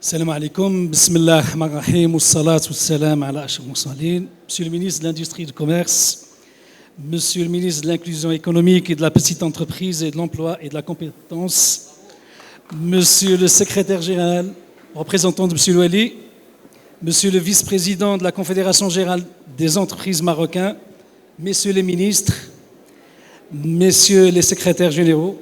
Salam alaikum, bismillah ar-Rahman ar-Rahim, wa salatu wa salam ala ashraf al-mursalin. Monsieur le ministre de l'Industrie et du Commerce, Monsieur le ministre de l'Inclusion économique et de la petite entreprise et de l'emploi et de la compétence, Monsieur le secrétaire général, représentant de Monsieur Louali, Monsieur le vice-président de la Confédération générale des entreprises marocaines, Messieurs les ministres, Messieurs les secrétaires généraux,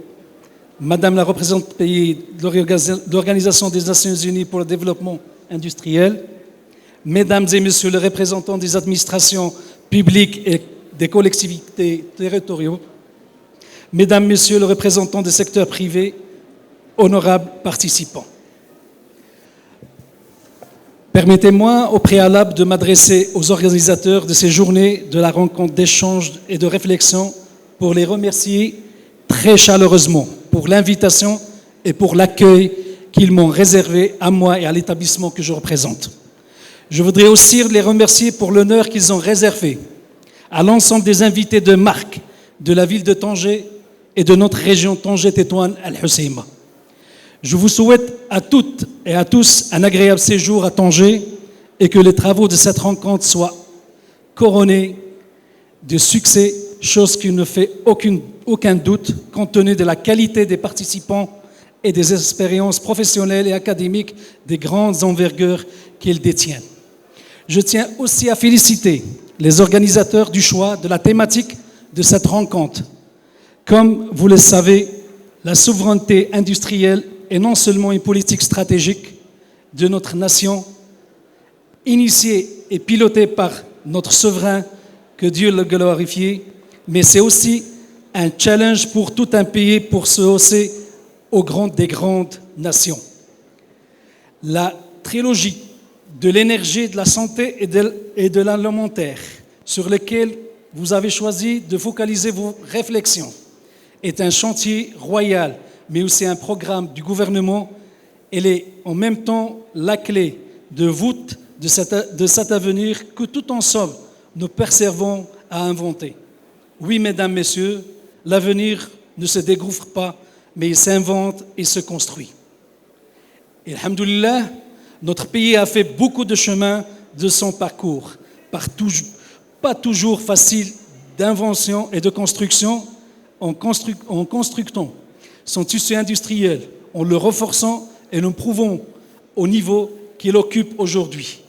Madame la représentante pays de l'Organisation des Nations Unies pour le développement industriel, Mesdames et Messieurs les représentants des administrations publiques et des collectivités territoriales, Mesdames, Messieurs les représentants des secteurs privés, honorables participants. Permettez-moi au préalable de m'adresser aux organisateurs de ces journées de la rencontre d'échange et de réflexion pour les remercier très chaleureusement pour l'invitation et pour l'accueil qu'ils m'ont réservé à moi et à l'établissement que je représente. Je voudrais aussi les remercier pour l'honneur qu'ils ont réservé à l'ensemble des invités de marque de la ville de Tanger et de notre région Tanger-Tétouan Al-Hoceima. Je vous souhaite à toutes et à tous un agréable séjour à Tanger et que les travaux de cette rencontre soient couronnés de succès, chose qui ne fait aucun doute compte tenu de la qualité des participants et des expériences professionnelles et académiques des grandes envergures qu'ils détiennent. Je tiens aussi à féliciter les organisateurs du choix de la thématique de cette rencontre. Comme vous le savez, la souveraineté industrielle est non seulement une politique stratégique de notre nation, initiée et pilotée par notre souverain, que Dieu le glorifie, mais c'est aussi un challenge pour tout un pays pour se hausser au rang des grandes nations. La trilogie de l'énergie, de la santé et de l'alimentaire, sur lequel vous avez choisi de focaliser vos réflexions, est un chantier royal, mais aussi un programme du gouvernement. Elle est en même temps la clé de voûte de cet avenir que tout ensemble nous persévérons à inventer. Oui, mesdames, messieurs, l'avenir ne se découvre pas, mais il s'invente et se construit. Et alhamdoulilah, notre pays a fait beaucoup de chemin de son parcours, pas toujours facile d'invention et de construction, en constructant son tissu industriel, en le renforçant et nous prouvons au niveau qu'il occupe aujourd'hui.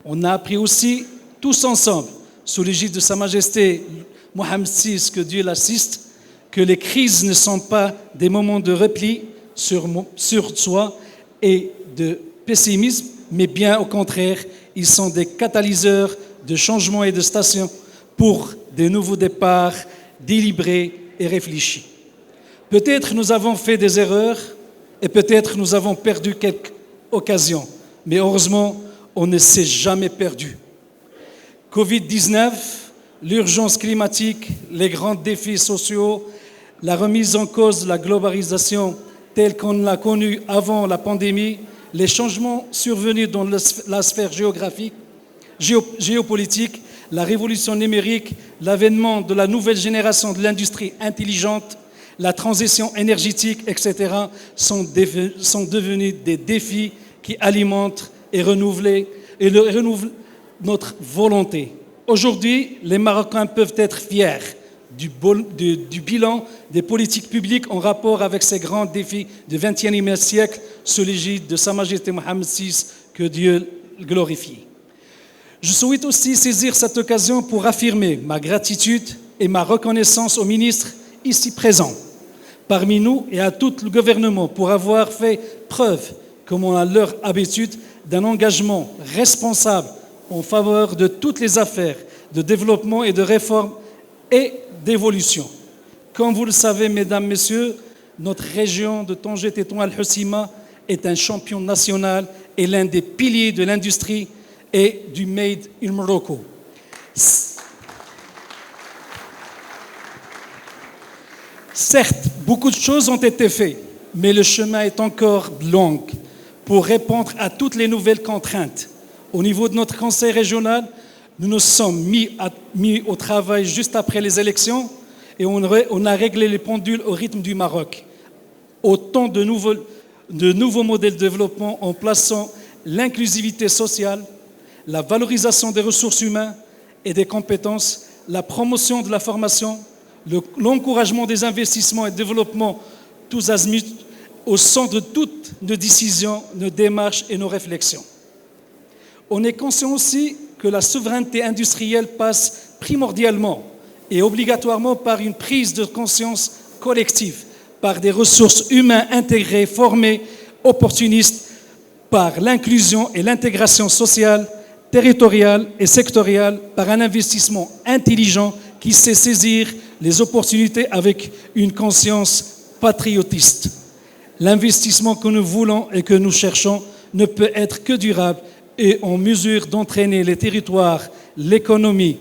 On a appris aussi, tous ensemble, sous l'égide de Sa Majesté Mohammed VI, que Dieu l'assiste, que les crises ne sont pas des moments de repli sur soi et de pessimisme, mais bien au contraire, ils sont des catalyseurs de changement et de station pour de nouveaux départs délibérés et réfléchis. Peut-être nous avons fait des erreurs et peut-être nous avons perdu quelques occasions, mais heureusement, on ne s'est jamais perdu. Covid-19, l'urgence climatique, les grands défis sociaux, la remise en cause de la globalisation telle qu'on l'a connue avant la pandémie, les changements survenus dans la sphère géopolitique, la révolution numérique, l'avènement de la nouvelle génération de l'industrie intelligente, la transition énergétique, etc., sont devenus des défis qui alimentent et renouvellent notre volonté. Aujourd'hui, les Marocains peuvent être fiers du bilan des politiques publiques en rapport avec ces grands défis du XXIe siècle sous l'égide de Sa Majesté Mohammed VI, que Dieu glorifie. Je souhaite aussi saisir cette occasion pour affirmer ma gratitude et ma reconnaissance aux ministres ici présents, parmi nous et à tout le gouvernement pour avoir fait preuve, comme on a leur habitude, d'un engagement responsable en faveur de toutes les affaires de développement et de réforme et d'évolution. Comme vous le savez, mesdames, messieurs, notre région de Tanger-Tétouan Al-Hoceima est un champion national et l'un des piliers de l'industrie et du Made in Morocco. Certes, beaucoup de choses ont été faites, mais le chemin est encore long pour répondre à toutes les nouvelles contraintes. Au niveau de notre conseil régional, nous nous sommes mis au travail juste après les élections et on a réglé les pendules au rythme du Maroc. Autant de de nouveaux modèles de développement en plaçant l'inclusivité sociale, la valorisation des ressources humaines et des compétences, la promotion de la formation, l'encouragement des investissements et développement tous azimuts au centre de toutes nos décisions, nos démarches et nos réflexions. On est conscient aussi que la souveraineté industrielle passe primordialement et obligatoirement par une prise de conscience collective, par des ressources humaines intégrées, formées, opportunistes, par l'inclusion et l'intégration sociale, territoriale et sectorielle, par un investissement intelligent qui sait saisir les opportunités avec une conscience patriotiste. L'investissement que nous voulons et que nous cherchons ne peut être que durable et en mesure d'entraîner les territoires, l'économie,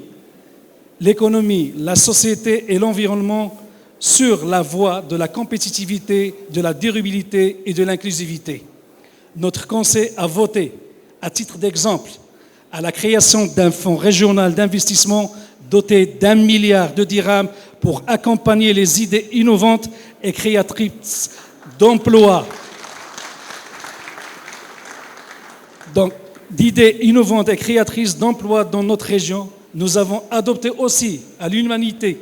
la société et l'environnement sur la voie de la compétitivité, de la durabilité et de l'inclusivité. Notre Conseil a voté, à titre d'exemple, à la création d'un fonds régional d'investissement doté d'1 milliard de dirhams pour accompagner les idées innovantes et créatrices d'emplois. Donc, d'idées innovantes et créatrices d'emplois dans notre région, nous avons adopté aussi à l'unanimité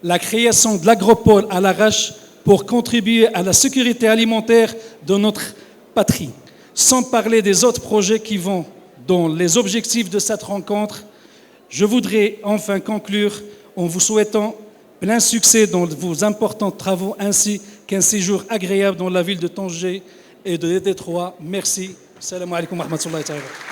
la création de l'agropole à l'Arrache pour contribuer à la sécurité alimentaire de notre patrie. Sans parler des autres projets qui vont dans les objectifs de cette rencontre, je voudrais enfin conclure en vous souhaitant plein succès dans vos importants travaux ainsi qu'un séjour agréable dans la ville de Tanger et de Détroit. Merci. Salam alaikum wa rahmatullahi wa barakatuh.